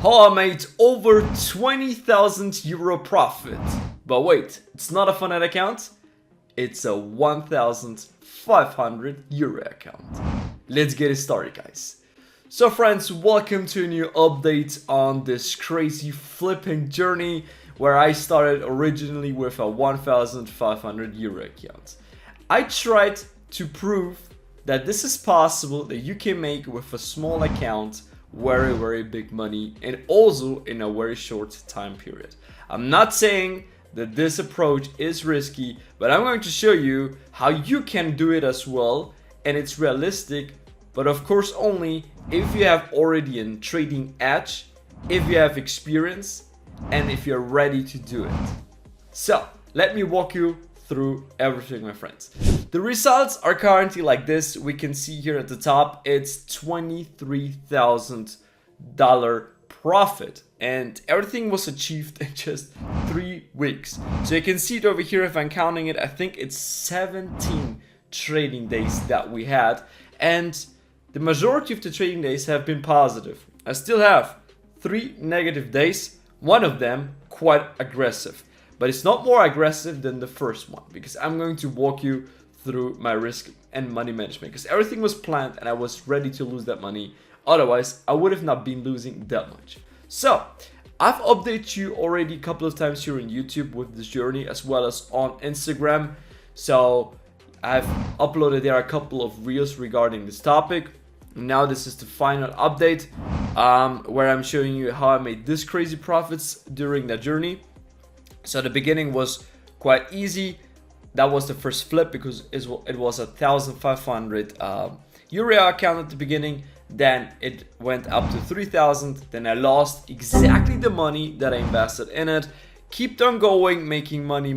how I made over 20,000 euro profit. But wait, it's not a Forex account, it's a 1,500 euro account. Let's get it started, guys. So friends, welcome to a new update on this crazy flipping journey where I started originally with a 1,500 euro account. I tried to prove that this is possible, that you can make with a small account very big money, and also in a very short time period. I'm not saying that this approach is risky, but I'm going to show you how you can do it as well, and it's realistic, but of course only if you have already a trading edge, if you have experience, and if you're ready to do it. So let me walk you through everything, my friends. The results are currently like this. We can see here at the top, it's $23,000 profit, and everything was achieved in just 3 weeks. So you can see it over here. If I'm counting it, I think it's 17 trading days that we had, and the majority of the trading days have been positive. I still have 3 negative days, one of them quite aggressive. But it's not more aggressive than the first one, because I'm going to walk you through my risk and money management, because everything was planned and I was ready to lose that money. Otherwise, I would have not been losing that much. So I've updated you already a couple of times here on YouTube with this journey, as well as on Instagram. So I've uploaded there a couple of reels regarding this topic. Now this is the final update where I'm showing you how I made this crazy profits during that journey. So the beginning was quite easy. That was the first flip, because it was a 1,500 euro account at the beginning. Then it went up to 3,000. Then I lost exactly the money that I invested in it. Kept on going, making money.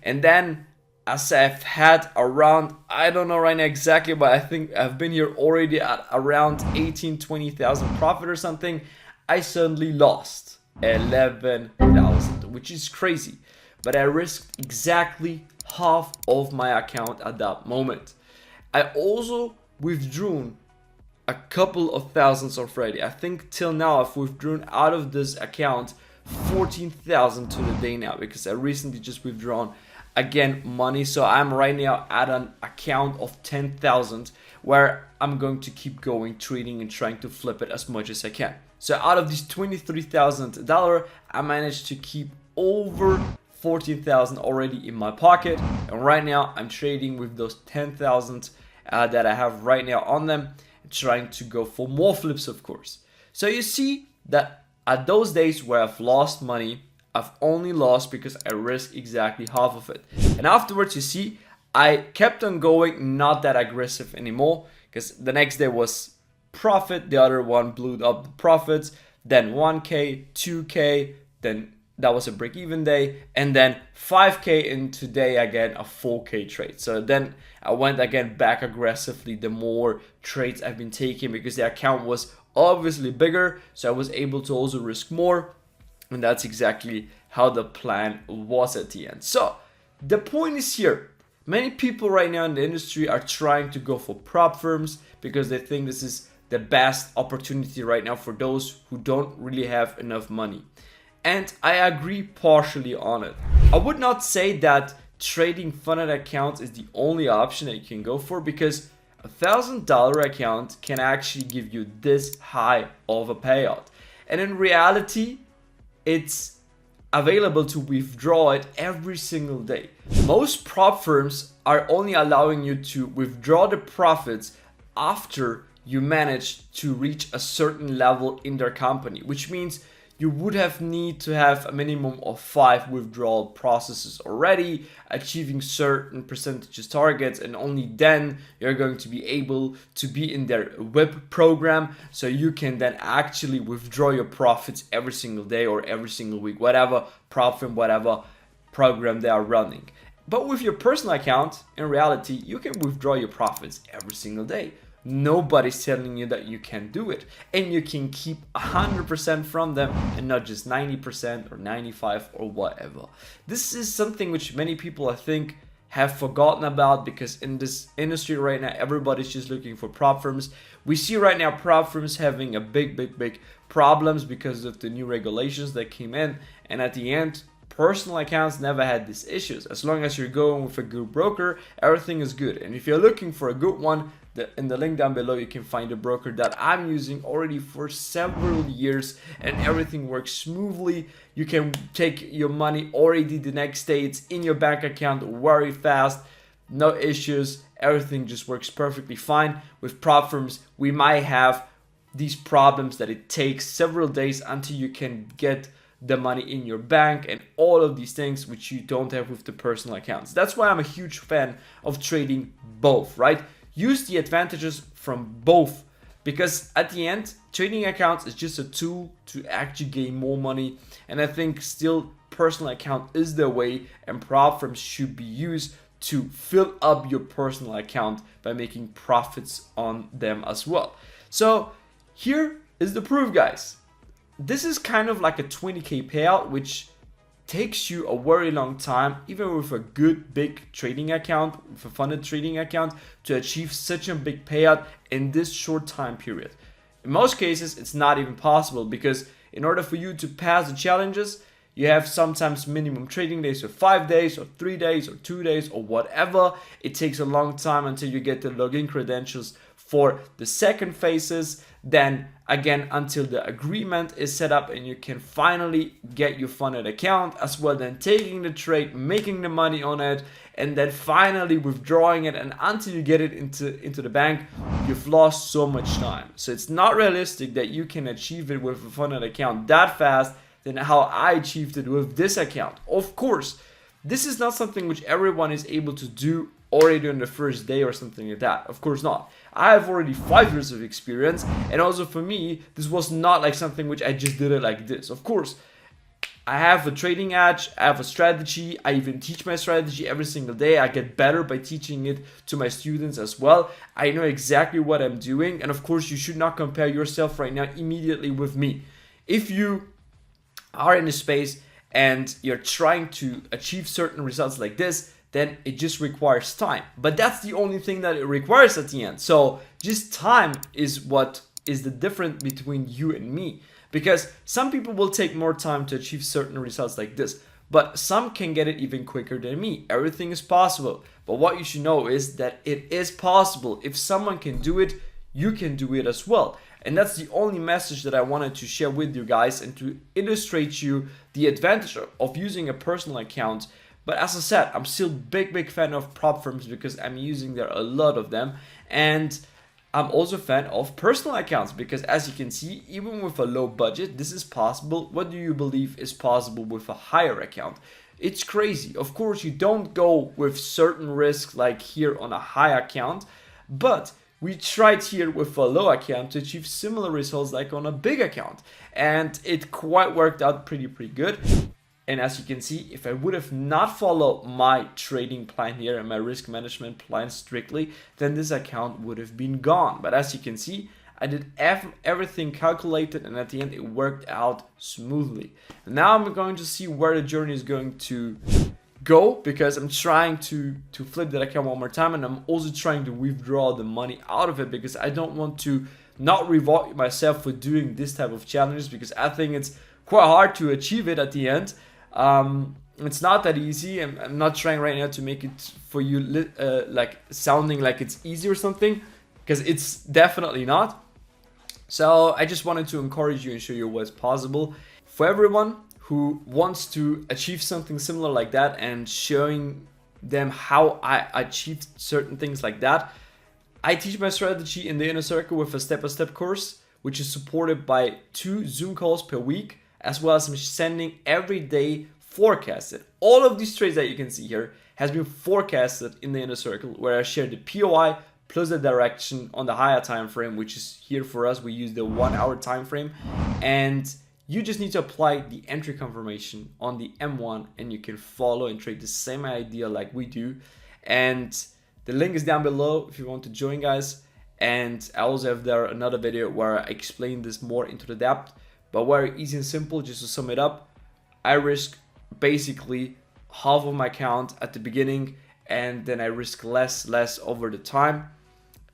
And then as I've had around, I don't know right now exactly, but I think I've been here already at around 20,000 profit or something. I suddenly lost 11,000, which is crazy, but I risked exactly half of my account at that moment. I also withdrawn a couple of thousands already. I think till now I've withdrawn out of this account 14,000 to the day now, because I recently just withdrawn again money. So I'm right now at an account of 10,000 where I'm going to keep going trading and trying to flip it as much as I can. So out of these $23,000, I managed to keep over 14,000 already in my pocket, and right now I'm trading with those 10,000 that I have right now on them, trying to go for more flips, of course. So you see that at those days where I've lost money, I've only lost because I risked exactly half of it. And afterwards, you see, I kept on going, not that aggressive anymore, because the next day was profit, the other one blew up the profits, then 1k, 2k, then that was a break-even day, and then 5k, and today again a 4k trade. So then I went again back aggressively the more trades I've been taking, because the account was obviously bigger, so I was able to also risk more, and that's exactly how the plan was at the end. So the point is here, many people right now in the industry are trying to go for prop firms because they think this is the best opportunity right now for those who don't really have enough money. And I agree partially on it. I would not say that trading funded accounts is the only option that you can go for, because a $1,000 account can actually give you this high of a payout. And in reality, it's available to withdraw it every single day. Most prop firms are only allowing you to withdraw the profits after you manage to reach a certain level in their company, which means you would need to have a minimum of 5 withdrawal processes already, achieving certain percentages targets, and only then you're going to be able to be in their WIP program, so you can then actually withdraw your profits every single day or every single week, whatever Propfirm, whatever program they are running. But with your personal account, in reality, you can withdraw your profits every single day. Nobody's telling you that you can do it, and you can keep 100% from them and not just 90% or 95 or whatever. This is something which many people, I think, have forgotten about, because in this industry right now, everybody's just looking for prop firms. We see right now prop firms having a big problems because of the new regulations that came in, and at the end, personal accounts never had these issues. As long as you're going with a good broker, everything is good. And if you're looking for a good one, in the link down below you can find a broker that I'm using already for several years, and everything works smoothly. You can take your money already the next day, it's in your bank account very fast, no issues, everything just works perfectly fine. With Propfirms, we might have these problems that it takes several days until you can get the money in your bank and all of these things which you don't have with the personal accounts. That's why I'm a huge fan of trading both, right? Use the advantages from both, because at the end, trading accounts is just a tool to actually gain more money, and I think still personal account is the way, and Propfirms should be used to fill up your personal account by making profits on them as well. So here is the proof, guys. This is kind of like a 20k payout, which takes you a very long time, even with a good big trading account, with a funded trading account, to achieve such a big payout in this short time period. In most cases, it's not even possible, because in order for you to pass the challenges, you have sometimes minimum trading days of 5 days or 3 days or 2 days or whatever. It takes a long time until you get the login credentials for the second phases, then again until the agreement is set up and you can finally get your funded account as well, then taking the trade, making the money on it, and then finally withdrawing it, and until you get it into the bank, you've lost so much time. So it's not realistic that you can achieve it with a funded account that fast than how I achieved it with this account. Of course, this is not something which everyone is able to do already on the first day or something like that. Of course not. I have already 5 years of experience, and also for me, this was not like something which I just did it like this. Of course, I have a trading edge, I have a strategy, I even teach my strategy every single day. I get better by teaching it to my students as well. I know exactly what I'm doing, and of course, you should not compare yourself right now immediately with me. If you are in a space and you're trying to achieve certain results like this, then it just requires time. But that's the only thing that it requires at the end. So just time is what is the difference between you and me. Because some people will take more time to achieve certain results like this, but some can get it even quicker than me. Everything is possible. But what you should know is that it is possible. If someone can do it, you can do it as well. And that's the only message that I wanted to share with you guys, and to illustrate you the advantage of using a personal account. But as I said, I'm still big fan of Propfirms because I'm using there a lot of them, and I'm also a fan of personal accounts because, as you can see, even with a low budget, this is possible. What do you believe is possible with a higher account? It's crazy. Of course, you don't go with certain risks like here on a high account, but we tried here with a low account to achieve similar results like on a big account, and it quite worked out pretty good. And as you can see, if I would have not followed my trading plan here and my risk management plan strictly, then this account would have been gone. But as you can see, I did everything calculated, and at the end it worked out smoothly. And now I'm going to see where the journey is going to go, because I'm trying to flip that account one more time, and I'm also trying to withdraw the money out of it, because I don't want to not reward myself for doing this type of challenges, because I think it's quite hard to achieve it at the end. It's not that easy. I'm not trying right now to make it for you like sounding like it's easy or something, because it's definitely not. So I just wanted to encourage you and show you what's possible for everyone who wants to achieve something similar like that, and showing them how I achieved certain things like that. I teach my strategy in the inner circle with a step-by-step course, which is supported by 2 Zoom calls per week, as well as I'm sending everyday forecasted. All of these trades that you can see here has been forecasted in the inner circle, where I share the POI plus the direction on the higher time frame, which is here for us. We use the 1 hour time frame, and you just need to apply the entry confirmation on the M1, and you can follow and trade the same idea like we do. And the link is down below if you want to join, guys. And I also have there another video where I explain this more into the depth. But very easy and simple. Just to sum it up, I risk basically half of my account at the beginning, and then I risk less over the time.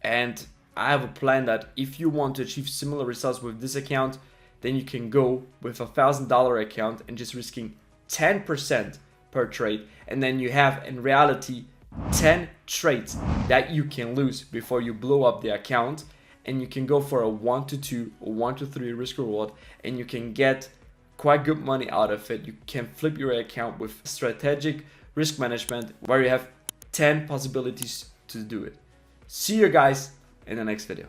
And I have a plan that if you want to achieve similar results with this account, then you can go with $1,000 account and just risking 10% per trade, and then you have in reality 10 trades that you can lose before you blow up the account, and you can go for a 1 to 2 or 1 to 3 risk reward, and you can get quite good money out of it. You can flip your account with strategic risk management where you have 10 possibilities to do it. See you guys in the next video.